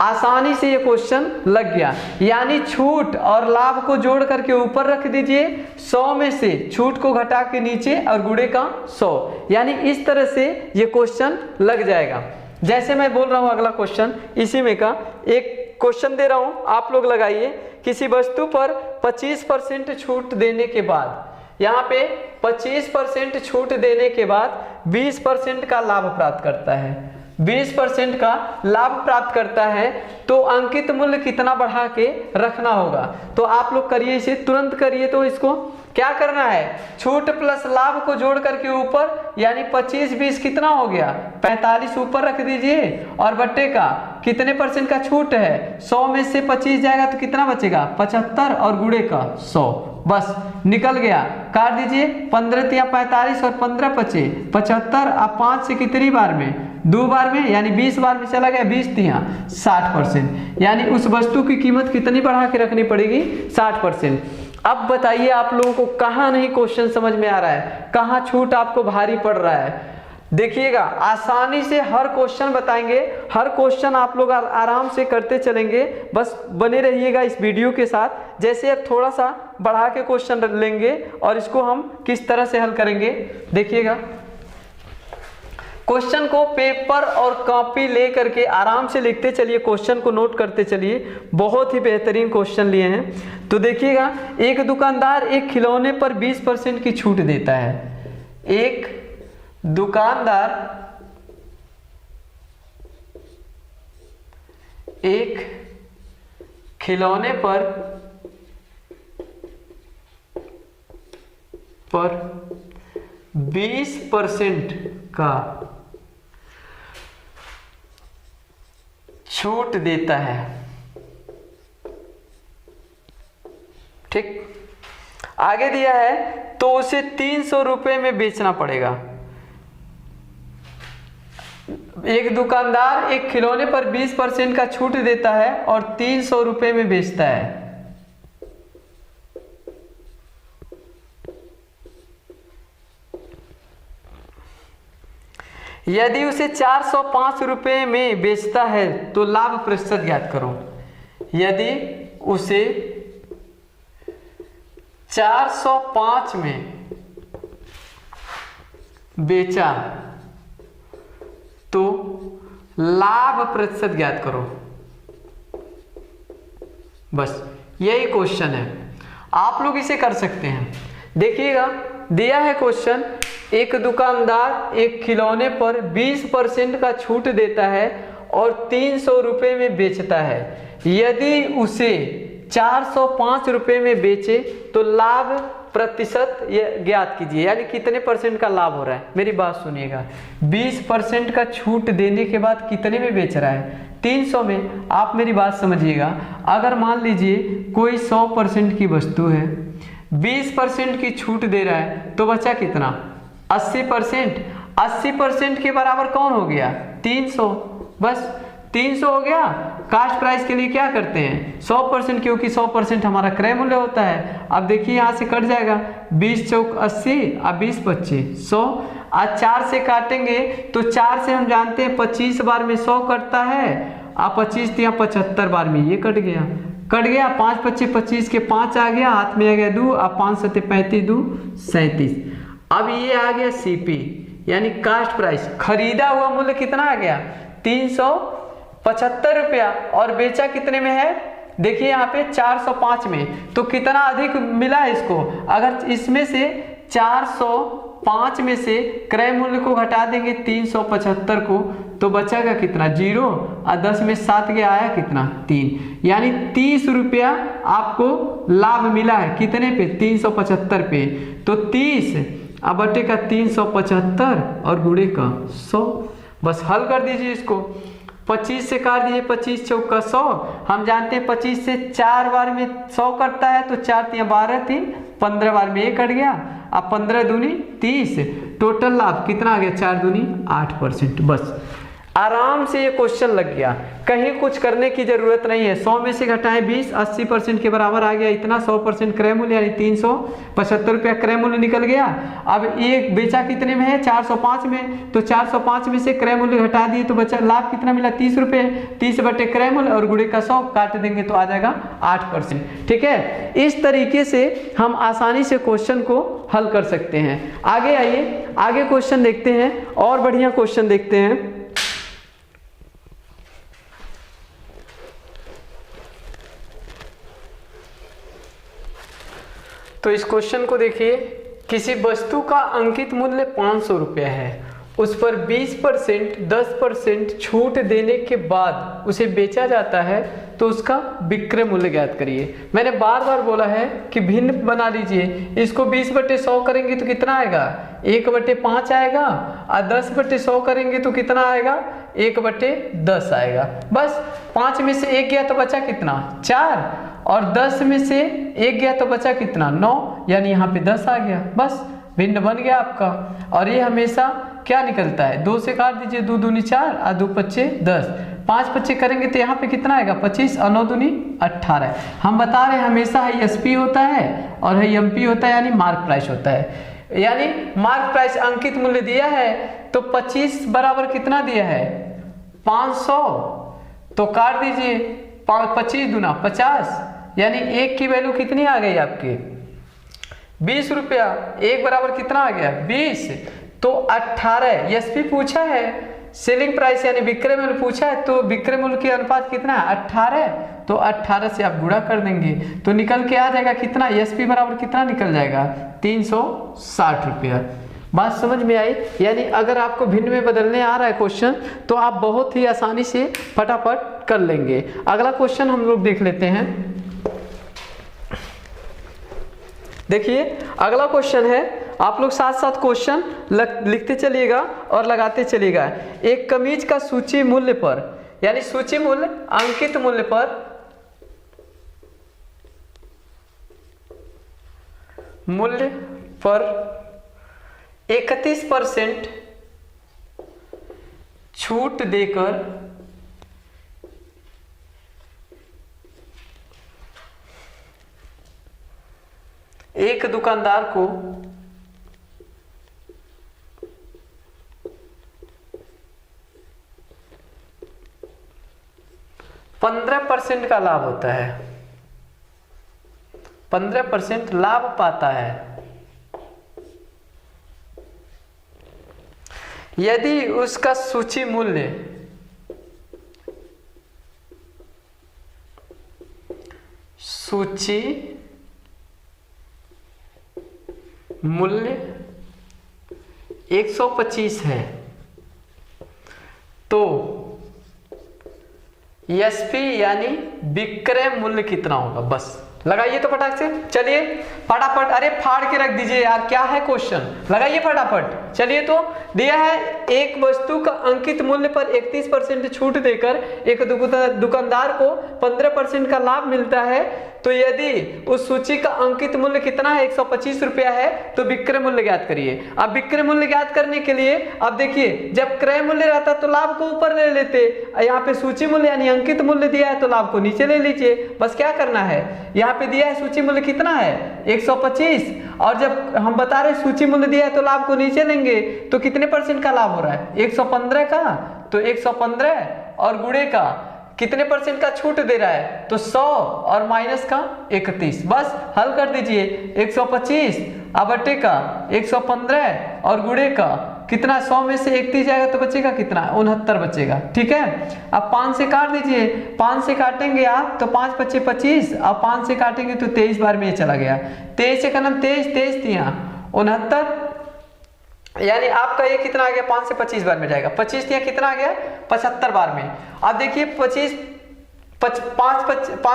आसानी से ये क्वेश्चन लग गया। यानी छूट और लाभ को जोड़ करके ऊपर रख दीजिए, 100 में से छूट को घटा के नीचे और गुणे का 100, यानी इस तरह से ये क्वेश्चन लग जाएगा। जैसे मैं बोल रहा हूं अगला क्वेश्चन इसी में का एक क्वेश्चन दे रहा हूं, आप लोग लगाइए। किसी वस्तु पर 25% छूट देने के बाद, यहाँ पे 25% छूट देने के बाद 20% का लाभ प्राप्त करता है, 20% का लाभ प्राप्त करता है, तो अंकित मूल्य कितना बढ़ा के रखना होगा। तो आप लोग करिए, इसे तुरंत करिए। तो इसको क्या करना है, छूट प्लस लाभ को जोड़ करके ऊपर, यानी 25 20 कितना हो गया, 45 ऊपर रख दीजिए और बट्टे का कितने % का छूट है, 100 में से 25 जाएगा तो कितना बचेगा, 75 और गुणे का 100। बस निकल गया, काट दीजिए। 15 तिया 45 और 15 बचे 75 और 5 से कितनी बार में, 2 बार में, यानी 20 बार में चला गया, 20 तिया 60%। यानी उस वस्तु की कीमत कितनी बढ़ा के रखनी पड़ेगी, 60%। अब बताइए आप लोगों को कहाँ नहीं क्वेश्चन समझ में आ रहा है, कहाँ छूट आपको भारी पड़ रहा है। देखिएगा आसानी से हर क्वेश्चन बताएंगे, हर क्वेश्चन आप लोग आराम से करते चलेंगे। बस बने रहिएगा इस वीडियो के साथ। जैसे अब थोड़ा सा बढ़ा के क्वेश्चन लेंगे और इसको हम किस तरह से हल करेंगे, देखिएगा। क्वेश्चन को पेपर और कॉपी ले करके आराम से लिखते चलिए, क्वेश्चन को नोट करते चलिए। बहुत ही बेहतरीन क्वेश्चन लिए हैं। तो देखिएगा, एक दुकानदार एक खिलौने पर 20% की छूट देता है। एक दुकानदार एक खिलौने पर 20% का छूट देता है, ठीक। आगे दिया है तो उसे 300 रुपए में बेचना पड़ेगा। एक दुकानदार एक खिलौने पर 20% का छूट देता है और 300 रुपए में बेचता है। यदि उसे 405 रुपए में बेचता है तो लाभ प्रतिशत ज्ञात करो। यदि उसे 405 में बेचा तो लाभ प्रतिशत ज्ञात करो। बस यही क्वेश्चन है, आप लोग इसे कर सकते हैं। देखिएगा दिया है क्वेश्चन, एक दुकानदार एक खिलौने पर 20% का छूट देता है और 300 रुपए में बेचता है। यदि उसे 405 रुपए में बेचे तो लाभ प्रतिशत ये ज्ञात कीजिए, यानी कितने परसेंट का लाभ हो रहा है। मेरी बात सुनिएगा, 20% का छूट देने के बाद कितने में बेच रहा है, 300 में। आप मेरी बात समझिएगा, अगर मान लीजिए कोई 100% की वस्तु है, 20% की छूट दे रहा है, तो बचा कितना, 80%। 80% के बराबर कौन हो गया, 300। बस 300 हो गया। कास्ट प्राइस के लिए क्या करते हैं, 100%, क्योंकि 100% हमारा क्रय मूल्य होता है। अब देखिए यहाँ से कट जाएगा, 20 चौक 80 और 20 25 100। आज 4 से काटेंगे तो 4 से हम जानते हैं 25 बार में 100 कटता है, और 25 या 75 बार में ये कट गया। 5 25 25 के 5 आ गया, हाथ में आ गया 2, और 5 7 35 2 37। अब ये आ गया सीपी, यानी कास्ट प्राइस। खरीदा हुआ मूल्य कितना आ गया, 375 रुपया, और बेचा कितने में है, देखिए यहाँ पे 405 में। तो कितना अधिक मिला है इसको, अगर इसमें से 405 में से क्रय मूल्य को घटा देंगे 375 को, तो बचेगा कितना, 0, और 10 में 7 गया, आया कितना, 3। यानी 30 रुपया आपको लाभ मिला है, कितने पे, 375 पे। तो 30 अब बटे का 375 और गुणे का 100। बस हल कर दीजिए इसको, 25 से काट दीजिए, 25 चौका 100। हम जानते हैं 25 से 4 बार में 100 कटता है, तो 4 3 12 3 15 बार में 1 कट गया, अब 15 दूनी 30। टोटल लाभ कितना आ गया, 4 दूनी 8%। बस आराम से ये क्वेश्चन लग गया, कहीं कुछ करने की जरूरत नहीं है। 100 में से घटाएं 20, 80% के बराबर आ गया इतना, 100% क्रय मूल्य यानी 375 रुपया क्रय मूल्य निकल गया। अब ये बेचा कितने में है, 405 में, तो 405 में से क्रय मूल्य घटा दिए तो बचा लाभ कितना मिला, 30 रुपये। 30 बटे क्रय मूल्य और गुणे का 100 काट देंगे तो आ जाएगा 8%। ठीक है, इस तरीके से हम आसानी से क्वेश्चन को हल कर सकते हैं। आगे आइए, आगे क्वेश्चन देखते हैं, और बढ़िया क्वेश्चन देखते हैं। तो इस क्वेश्चन को देखिए, किसी वस्तु का अंकित मूल्य 500 रुपया है, उस पर 20% 10% छूट देने के बाद उसे बेचा जाता है, तो उसका विक्रय मूल्य ज्ञात करिए। मैंने बार बार बोला है कि भिन्न बना लीजिए, इसको 20/100 करेंगे तो कितना आएगा, 1/5 आएगा, और 10/100 करेंगे तो कितना आएगा, 1/10 आएगा। बस 5 में से 1 गया तो बचा कितना, 4, और 10 में से 1 गया तो बचा कितना, 9, यानी यहाँ पे 10 आ गया। बस भिन्न बन गया आपका। और ये हमेशा क्या निकलता है, 2 से काट दीजिए, 2 दूनी 4 और 2 पच्चे 10, 5 पच्चे करेंगे तो यहाँ पे कितना आएगा, 25, और 9 दूनी 18। हम बता रहे हैं हमेशा है एसपी होता है और है एमपी होता है, यानी मार्क प्राइस होता है। यानी मार्क प्राइस अंकित मूल्य दिया है, तो 25 बराबर कितना दिया है, 500, तो काट दीजिए, 25 दूना 50, यानी 1 की वैल्यू कितनी आ गई आपकी, 20 रुपया। 1 बराबर कितना आ गया, 20, तो 18। एसपी पूछा है, सेलिंग प्राइस यानी विक्रय मूल्य पूछा है, तो विक्रय मूल्य के अनुपात कितना है, 18, तो 18 से आप गुणा कर देंगे तो निकल के आ जाएगा कितना, एसपी बराबर कितना निकल जाएगा, 360 रुपया। बात समझ में आई। यानी अगर आपको भिन्न में बदलने आ रहा है क्वेश्चन, तो आप बहुत ही आसानी से फटाफट कर लेंगे। अगला क्वेश्चन हम लोग देख लेते हैं। देखिए अगला क्वेश्चन है, आप लोग साथ साथ क्वेश्चन लिखते चलिएगा और लगाते चलिएगा। एक कमीज का सूची मूल्य पर, यानी सूची मूल्य अंकित मूल्य पर मूल्य पर 31% छूट देकर एक दुकानदार को 15% का लाभ होता है, 15% लाभ पाता है। यदि उसका सूची मूल्य मूल्य 125 है, तो एसपी यानी विक्रय मूल्य कितना होगा, बस लगाइए तो फटाक से, चलिए फटाफट, अरे फाड़ के रख दीजिए यार, क्या है क्वेश्चन, लगाइए फटाफट। चलिए तो दिया है एक वस्तु का अंकित मूल्य पर 31% छूट देकर एक दुकानदार को 15% का लाभ मिलता है, तो यदि उस सूची का अंकित मूल्य कितना है 125 रुपया है, तो विक्रय मूल्य ज्ञात करिए। अब विक्रय मूल्य ज्ञात करने के लिए अब देखिए, जब क्रय मूल्य रहता तो लाभ को ऊपर ले लेते, यहाँ पे सूची मूल्य यानी अंकित मूल्य दिया है तो लाभ को नीचे ले लीजिए, बस क्या करना है, यहाँ पे दिया है सूची मूल्य कितना है 125, और जब हम बता रहे सूची मूल्य दिया है तो लाभ को नीचे लेंगे तो कितने परसेंट का लाभ हो रहा है 115 का, तो 115 और गुणे का कितने परसेंट का छूट दे रहा है, तो 100 और माइनस का 31, बस हल कर दीजिए। 125 बटे का 115 और गुणे का कितना, 100 में से 31 जाएगा तो बचेगा कितना, 69 बचेगा। ठीक है, अब 5 से काट दीजिए, 5 से काटेंगे आप तो 5 बचे 25, अब 5 से काटेंगे तो 23 बार में ये चला गया, 23 से करना 23 69, यानी आपका ये कितना आ गया, 5 से 25 बार में जाएगा, 25 कितना आ गया 75 बार में। अब देखिए 5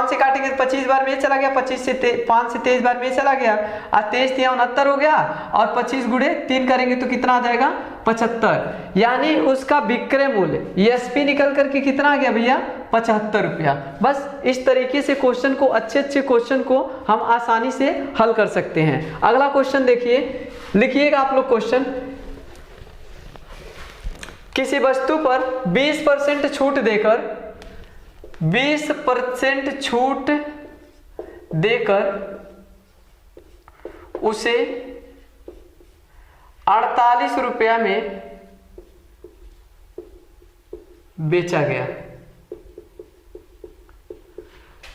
से काटेंगे तो 25 बार में चला गया, 5 से 23 बार में चला गया, और 23 69 हो गया, और 25 गुणे 3 करेंगे तो कितना आ जाएगा 75, यानी उसका विक्रय मूल्य एसपी निकल करके कितना आ गया भैया 75 रुपया। बस इस तरीके से क्वेश्चन को, अच्छे क्वेश्चन को हम आसानी से हल कर सकते हैं। अगला क्वेश्चन देखिए, लिखिएगा आप लोग क्वेश्चन, किसी वस्तु पर 20% छूट देकर 20% छूट देकर उसे 48 रुपया में बेचा गया,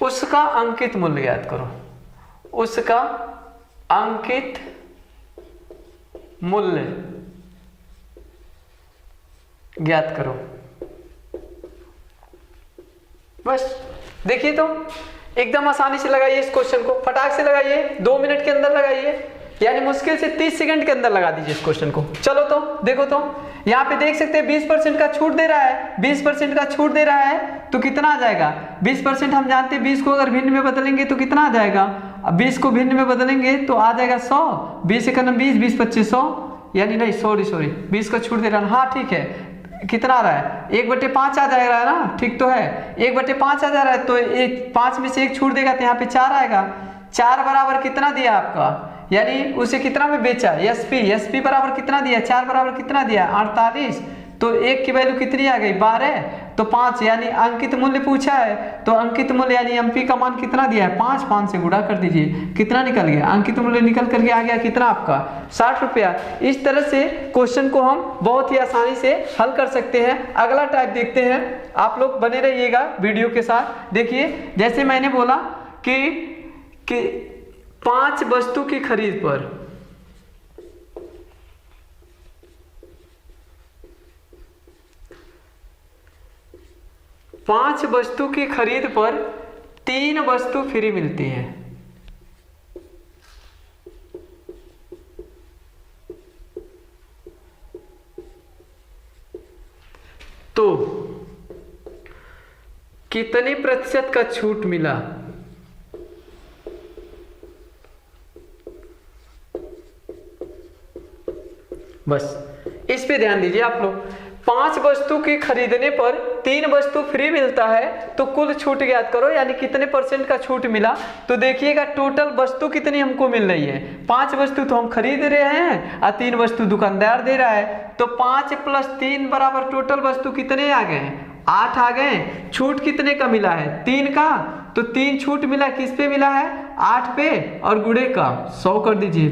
उसका अंकित मूल्य ज्ञात करो, उसका अंकित मूल्य ज्ञात करो। बस देखिए तो एकदम आसानी से लगाइए इस क्वेश्चन को, फटाक से लगाइए, 2 मिनट के अंदर लगाइए, यानी मुश्किल से 30 सेकंड के अंदर लगा दीजिए इस क्वेश्चन को। चलो तो देखो, तो यहाँ पे देख सकते हैं 20% का छूट दे रहा है, 20% का छूट दे रहा है तो कितना आ जाएगा, 20% हम जानते हैं, 20 को अगर भिन्न में बदलेंगे तो कितना आ जाएगा, अब 20 को भिन्न में बदलेंगे तो आ जाएगा 100, 20 से 20, 20 25 100, यानी नहीं सॉरी 20 का छूट दे रहा है, हाँ ठीक है, कितना आ रहा है 1/5 आ जाएगा ना, ठीक तो है 1/5 आ जा रहा है, तो 5 में से 1 छूट देगा तो यहाँ पे 4 आएगा, 4 बराबर कितना दिया आपका, यानी उसे कितना में बेचा, एसपी बराबर कितना दिया, 4 बराबर कितना दिया 48, तो 1 की वैल्यू कितनी आ गई 12, तो 5, यानी अंकित मूल्य पूछा है तो अंकित मूल्य यानी एमपी का मान कितना दिया है 5 से गुणा कर दीजिए, कितना निकल गया, अंकित मूल्य निकल करके आ गया कितना आपका 60 रुपया। इस तरह से क्वेश्चन को हम बहुत ही आसानी से हल कर सकते हैं। अगला टाइप देखते हैं, आप लोग बने रहिएगा वीडियो के साथ। देखिए जैसे मैंने बोला कि 5 वस्तु की खरीद पर 5 वस्तु की खरीद पर 3 वस्तु फ्री मिलती है, तो कितने प्रतिशत का छूट मिला, बस इस पे ध्यान दीजिए आप लोग। 5 वस्तु की खरीदने पर 3 वस्तु फ्री मिलता है, तो कुल छूट ज्ञात करो, यानी कितने परसेंट का छूट मिला। तो देखिएगा टोटल वस्तु कितनी हमको मिल रही है, 5 वस्तु तो हम खरीद रहे हैं और 3 वस्तु दुकानदार दे रहा है, तो 5 + 3 बराबर टोटल वस्तु कितने आ गए 8 आ गए। छूट कितने का मिला है 3 का, तो 3 छूट मिला, किस पे मिला है 8 पे, और गुणे का 100 कर दीजिए।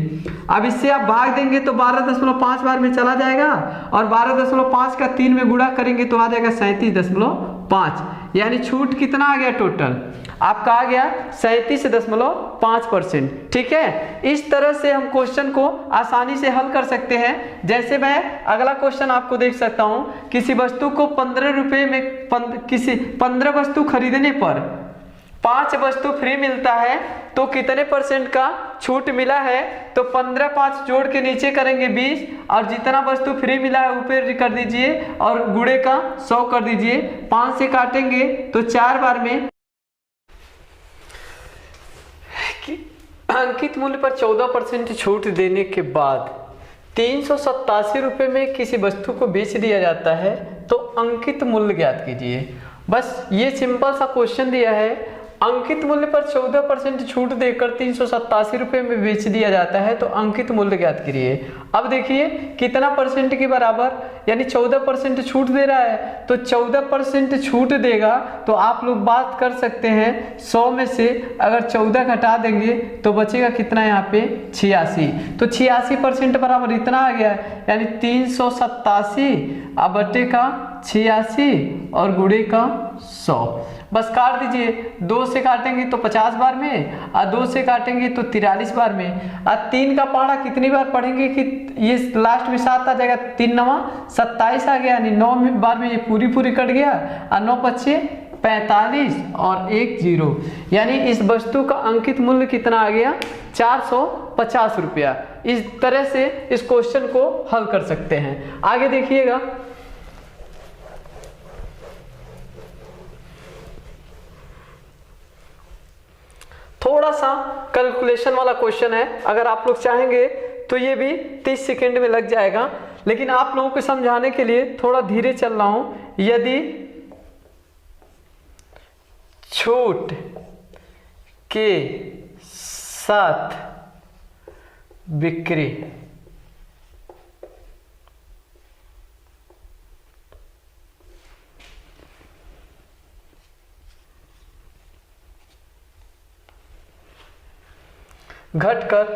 अब इससे आप भाग देंगे तो 12.5 बार में चला जाएगा, और 12.5 का 3 में गुणा करेंगे तो आ जाएगा 37.5, यानी छूट कितना आ गया टोटल आपका आ गया 37.5%। ठीक है, इस तरह से हम क्वेश्चन को आसानी से हल कर सकते हैं। जैसे मैं अगला क्वेश्चन आपको देख सकता हूं, किसी वस्तु को 15 रुपए में 15 वस्तु खरीदने पर 5 वस्तु फ्री मिलता है, तो कितने परसेंट का छूट मिला है, तो 15 5 जोड़ के नीचे करेंगे 20, और जितना वस्तु फ्री मिला है ऊपर कर दीजिए और गुणे का 100 कर दीजिए। 5 से काटेंगे तो 4 बार में अंकित मूल्य पर 14% छूट देने के बाद 387 रुपये में किसी वस्तु को बेच दिया जाता है तो अंकित मूल्य ज्ञात कीजिए। बस ये सिंपल सा क्वेश्चन दिया है। अंकित मूल्य पर 14% छूट देकर 387 रुपये में बेच दिया जाता है तो अंकित मूल्य ज्ञात करिए। अब देखिए कितना परसेंट के बराबर, यानी 14% छूट दे रहा है तो 14% छूट देगा तो आप लोग बात कर सकते हैं 100 में से अगर 14 घटा देंगे तो बचेगा कितना यहाँ पे 86। तो 86% बराबर इतना आ गया, यानी 387 बटे का 86 और गुणे का 100। बस काट दीजिए, 2 से काटेंगे तो 50 बार में और 2 से काटेंगे तो 43 बार में। और 3 का पहाड़ा कितनी बार पढ़ेंगे कि ये लास्ट में 7 आ जाएगा, 3 9 27 आ गया, यानी 9 बार में ये पूरी कट गया और 9 5 45 और 1 0, यानी इस वस्तु का अंकित मूल्य कितना आ गया 450 रुपया। इस तरह से इस क्वेश्चन को हल कर सकते हैं। आगे देखिएगा, थोड़ा सा कैलकुलेशन वाला क्वेश्चन है। अगर आप लोग चाहेंगे तो ये भी 30 सेकेंड में लग जाएगा, लेकिन आप लोगों को समझाने के लिए थोड़ा धीरे चल रहा हूं। यदि छूट के साथ बिक्री घटकर,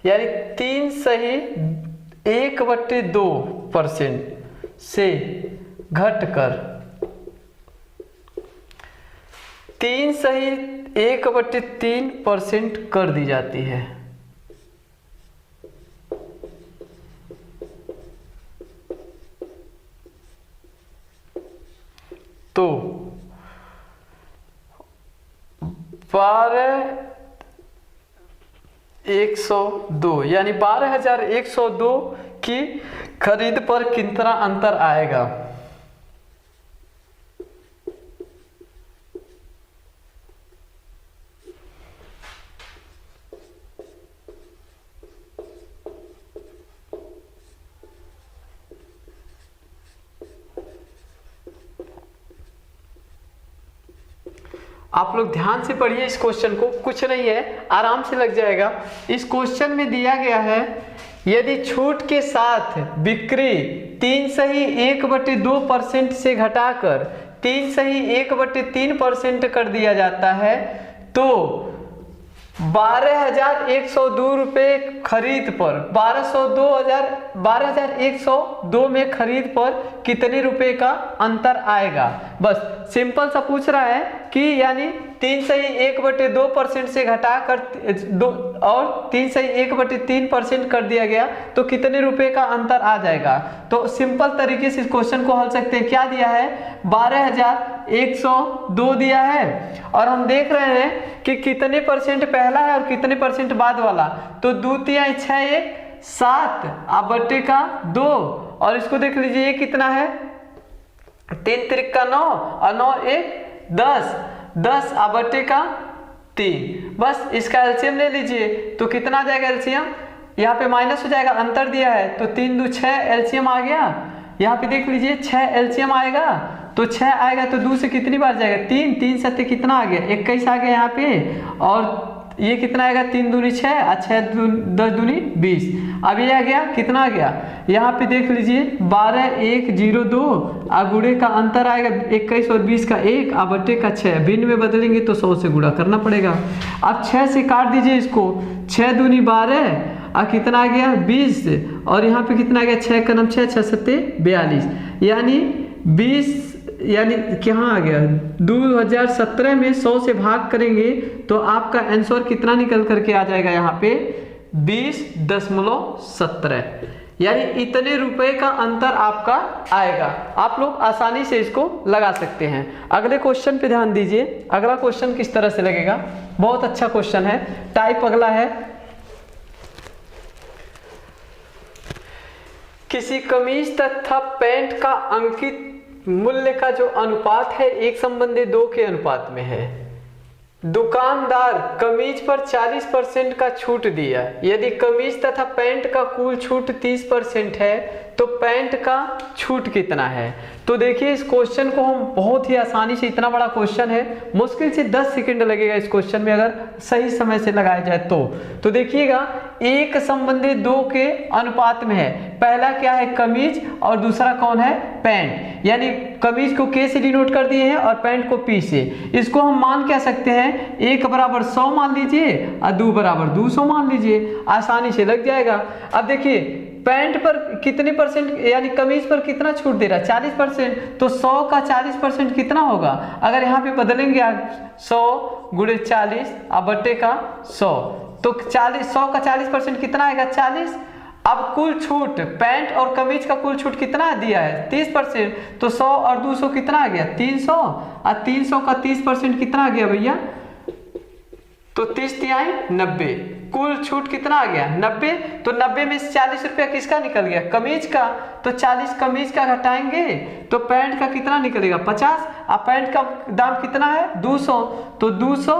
यानी 3 सही 1/2% से घटकर 3 सही 1/3% कर दी जाती है तो 12102, यानी 12102 की खरीद पर कितना अंतर आएगा। आप लोग ध्यान से पढ़िए इस क्वेश्चन को, कुछ नहीं है, आराम से लग जाएगा। इस क्वेश्चन में दिया गया है यदि छूट के साथ बिक्री 3 सही 1/2% से घटाकर 3 सही 1/3% कर दिया जाता है तो 12,102 रुपये खरीद पर 12,102 में खरीद पर कितने रुपए का अंतर आएगा। बस सिंपल सा पूछ रहा है कि यानी 3 सही 1/2% से घटाकर 3 सही 1/3% कर दिया गया तो कितने रुपए का अंतर आ जाएगा। तो सिंपल तरीके से इस क्वेश्चन को हल सकते हैं। क्या दिया है 12,102 दिया है और हम देख रहे हैं कि कितने परसेंट पहला है और कितने परसेंट बाद वाला, तो 2 3 6 1 7 बटे का 2 और इसको देख लीजिए ये कितना है 3 3 का 9 और 9 1 10 बटे का 3। बस इसका एलसीएम ले लीजिए तो कितना आ जाएगा एलसीएम, यहाँ पे माइनस हो जाएगा, अंतर दिया है तो 3 2 6 एलसीएम आ गया। यहाँ पे देख लीजिए 6 एलसीएम आएगा तो 6 आएगा तो 2 से कितनी बार जाएगा 3 3 7 कितना आ गया 21 आ गया यहाँ पे, और ये कितना आएगा 3 दूनी 6 और 6 10 दूनी 20। अब ये आ गया कितना आ गया यहाँ पे देख लीजिए 12,102 गुणे का अंतर आएगा 21 और 20 का 1 बटे का 6, भिन्न में बदलेंगे तो 100 से गुणा करना पड़ेगा। अब 6 से काट दीजिए इसको, 6 दूनी 12 और कितना आ गया 20 और यहाँ पे कितना आ गया 6 का 9 6 6 7 42, यानी 20 यानी कहाँ आ गया 2017 में 100 से भाग करेंगे तो आपका आंसर कितना निकल करके आ जाएगा यहाँ पे 20.17, यानी इतने रुपए का अंतर आपका आएगा। आप लोग आसानी से इसको लगा सकते हैं। अगले क्वेश्चन पे ध्यान दीजिए। अगला क्वेश्चन किस तरह से लगेगा, बहुत अच्छा क्वेश्चन है। टाइप अगला है, किसी कमीज तथा पैंट का अंकित मूल्य का जो अनुपात है 1:2 के अनुपात में है। दुकानदार कमीज पर 40% का छूट दिया। यदि कमीज तथा पैंट का कुल छूट 30% है तो पैंट का छूट कितना है। तो देखिए इस क्वेश्चन को हम बहुत ही आसानी से, इतना बड़ा क्वेश्चन है, मुश्किल से 10 सेकंड लगेगा इस क्वेश्चन में अगर सही समय से लगाया जाए तो देखिएगा एक संबंधी दो के अनुपात में है। पहला क्या है, कमीज, और दूसरा कौन है, पैंट। यानी कमीज को के से डिनोट कर दिए हैं और पैंट को पी से। इसको हम मान क्या सकते हैं, 1 बराबर 100 मान लीजिए और 2 बराबर 200 मान लीजिए, आसानी से लग जाएगा। अब देखिए पैंट पर कितने परसेंट, यानी कमीज पर कितना छूट दे रहा है, 40%, तो 100 का 40% कितना होगा। अगर यहाँ पे बदलेंगे आप 100 गुणे 40 और बट्टे का 100, तो 100 का 40% कितना आएगा, 40। अब कुल छूट पैंट और कमीज का कुल छूट कितना दिया है, 30%, तो 100 और 200 कितना आ गया, 300, और 300 का 30% कितना आ गया भैया, तो 30 तिहाई 90, कुल छूट कितना आ गया, 90। तो 90 में से 40 रुपया किसका निकल गया, कमीज का, तो 40 कमीज का घटाएंगे तो पैंट का कितना निकलेगा, 50। और पैंट का दाम कितना है, 200, तो 200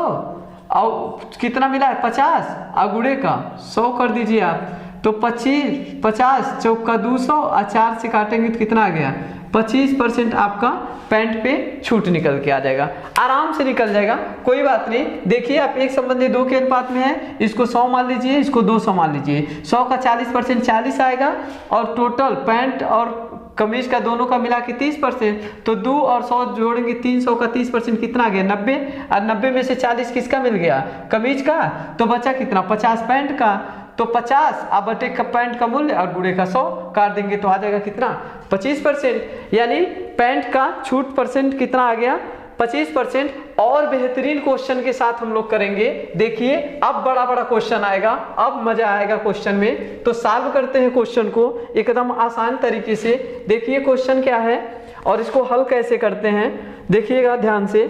और कितना मिला है, 50, और गुणे का 100 कर दीजिए आप, तो 50 चौक का 200 और 4 से काटेंगे तो कितना आ गया, 25% आपका पैंट पे छूट निकल के आ जाएगा, आराम से निकल जाएगा, कोई बात नहीं। देखिए आप एक संबंधी दो के अनुपात में है, इसको 100 मान लीजिए, इसको 200 मान लीजिए, 100 का 40% 40 आएगा, और टोटल पैंट और कमीज का दोनों का मिला के 30%, तो 2 और 100 जोड़ेंगे, 300 का 30% कितना आ गया, 90, और 90 में से 40 किसका मिल गया, कमीज का, तो बचा कितना, 50 पैंट का, तो 50 अब बटे का पैंट का मूल्य और गुणे का 100 काट देंगे तो आ जाएगा कितना, 25%। यानी पैंट का छूट परसेंट कितना आ गया, 25%। और बेहतरीन क्वेश्चन के साथ हम लोग करेंगे। देखिए अब बड़ा बड़ा क्वेश्चन आएगा, अब मजा आएगा क्वेश्चन में। तो सॉल्व करते हैं क्वेश्चन को एकदम आसान तरीके से। देखिए क्वेश्चन क्या है और इसको हल कैसे करते हैं, देखिएगा ध्यान से।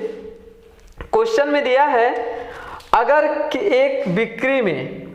क्वेश्चन में दिया है अगर एक बिक्री में